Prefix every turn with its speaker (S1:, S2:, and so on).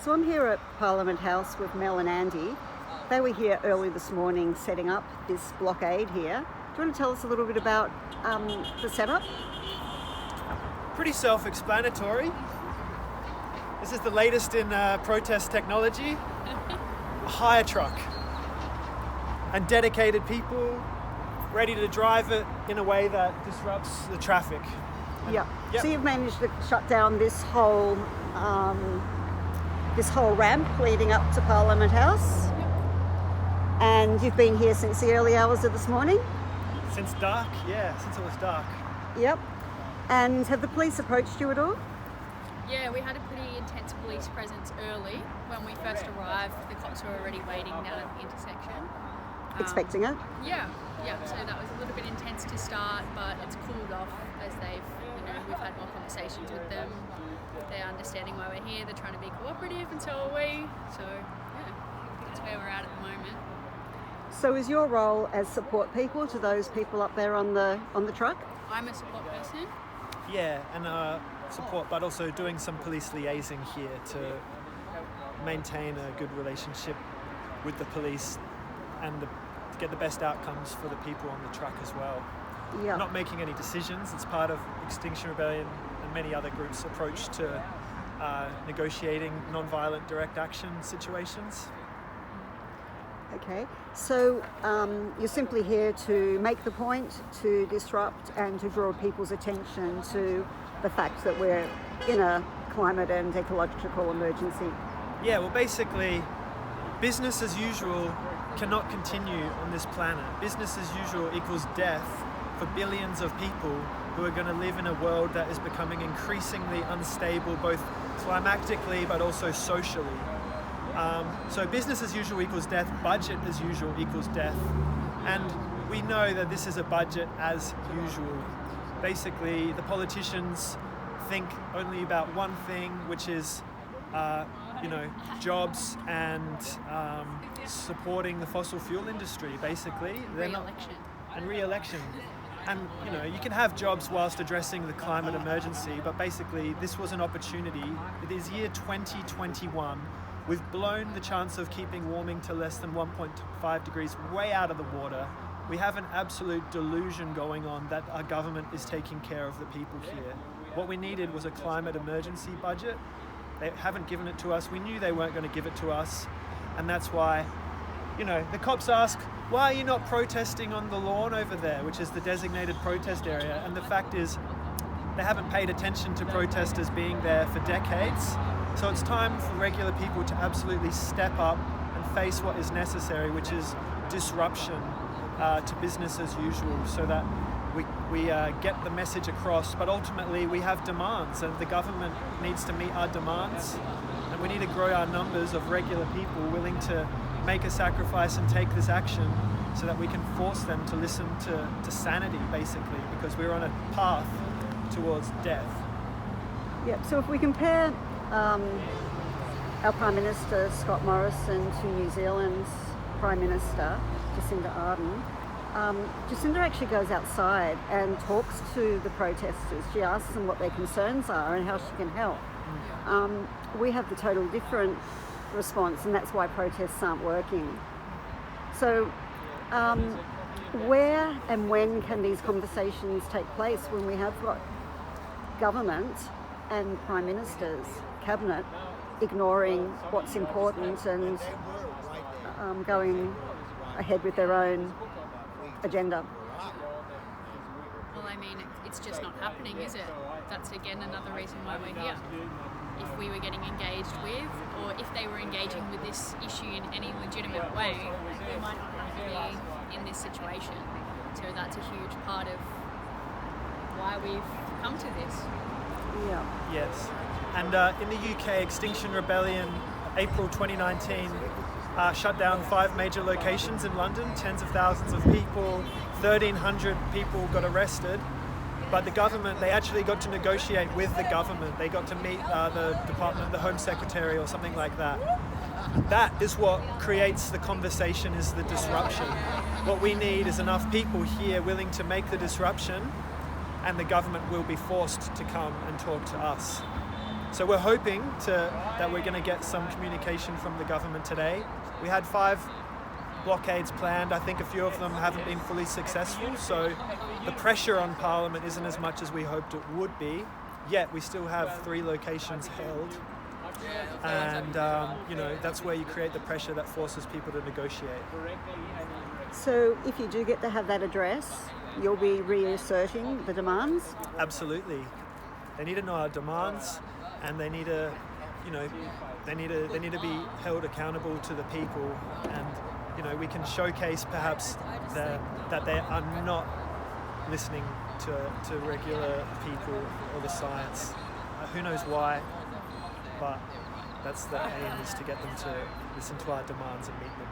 S1: So I'm here at Parliament House with Mel and Andy. They were here early this morning setting up this blockade here. Do you want to tell us a little bit about the setup?
S2: Pretty self-explanatory. This is the latest in protest technology. A hire truck and dedicated people ready to drive it in a way that disrupts the traffic.
S1: Yep. So you've managed to shut down this whole ramp leading up to Parliament House.
S2: Yep.
S1: And you've been here since the early hours of this morning?
S2: Since dark, since it was dark.
S1: Yep. And have the police approached you at all?
S3: Yeah, we had a pretty intense police presence early. When we first arrived, the cops were already waiting down at the intersection.
S1: Expecting it?
S3: Yeah. So that was a little bit intense to start, but it's cooled off as we've had more conversations with them. They're understanding why we're here. They're trying to be cooperative, and so are we. So that's where we're at the moment.
S1: So is your role as support people to those people up there on the truck?
S3: I'm a support person.
S2: Yeah, and support, but also doing some police liaising here to maintain a good relationship with the police and to get the best outcomes for the people on the truck as well.
S1: Yeah.
S2: Not making any decisions. It's part of Extinction Rebellion and many other groups' approach to negotiating non-violent direct action situations.
S1: Okay, so you're simply here to make the point, to disrupt and to draw people's attention to the fact that we're in a climate and ecological emergency.
S2: Yeah, well basically, business as usual cannot continue on this planet. Business as usual equals death for billions of people who are going to live in a world that is becoming increasingly unstable, both climatically but also socially. So business as usual equals death, budget as usual equals death. And we know that this is a budget as usual. Basically, the politicians think only about one thing, which is jobs and supporting the fossil fuel industry, basically. Re-election. And you can have jobs whilst addressing the climate emergency, but basically this was an opportunity. It is year 2021. We've blown the chance of keeping warming to less than 1.5 degrees way out of the water. We have an absolute delusion going on that our government is taking care of the people here. What we needed was a climate emergency budget. They haven't given it to us. We knew they weren't going to give it to us. And that's why, the cops ask, why are you not protesting on the lawn over there, which is the designated protest area? And the fact is, they haven't paid attention to protesters being there for decades. So it's time for regular people to absolutely step up and face what is necessary, which is disruption to business as usual, so that we get the message across. But ultimately we have demands, and the government needs to meet our demands, and we need to grow our numbers of regular people willing to make a sacrifice and take this action, so that we can force them to listen to sanity, basically, because we're on a path towards death.
S1: Yeah, so if we compare our Prime Minister Scott Morrison to New Zealand's Prime Minister Jacinda Ardern, Jacinda actually goes outside and talks to the protesters. She asks them what their concerns are and how she can help. We have the total different response, and that's why protests aren't working. So where and when can these conversations take place, when we have got government and prime ministers, cabinet, ignoring what's important and going ahead with their own agenda?
S3: Well, it's just not happening, is it? That's again another reason why we're here. If we were getting engaged with, or if they were engaging with this issue in any legitimate way, we might not have to be in this situation. So that's a huge part of why we've come to this.
S1: Yeah.
S2: Yes. And in the UK, Extinction Rebellion, April 2019, shut down 5 major locations in London, tens of thousands of people, 1,300 people got arrested. But the government, they actually got to negotiate with the government. They got to meet the Home Secretary or something like that. That is what creates the conversation, is the disruption. What we need is enough people here willing to make the disruption, and the government will be forced to come and talk to us. So we're hoping that we're going to get some communication from the government today. We had 5 blockades planned. I think a few of them haven't been fully successful, so the pressure on Parliament isn't as much as we hoped it would be. Yet we still have 3 locations held, and that's where you create the pressure that forces people to negotiate.
S1: So if you do get to have that address, you'll be reasserting the demands?
S2: Absolutely. They need to know our demands, and they need to, they need to be held accountable to the people, and we can showcase perhaps that they are not listening to regular people or the science. Who knows why, but that's the aim, is to get them to listen to our demands and meet them.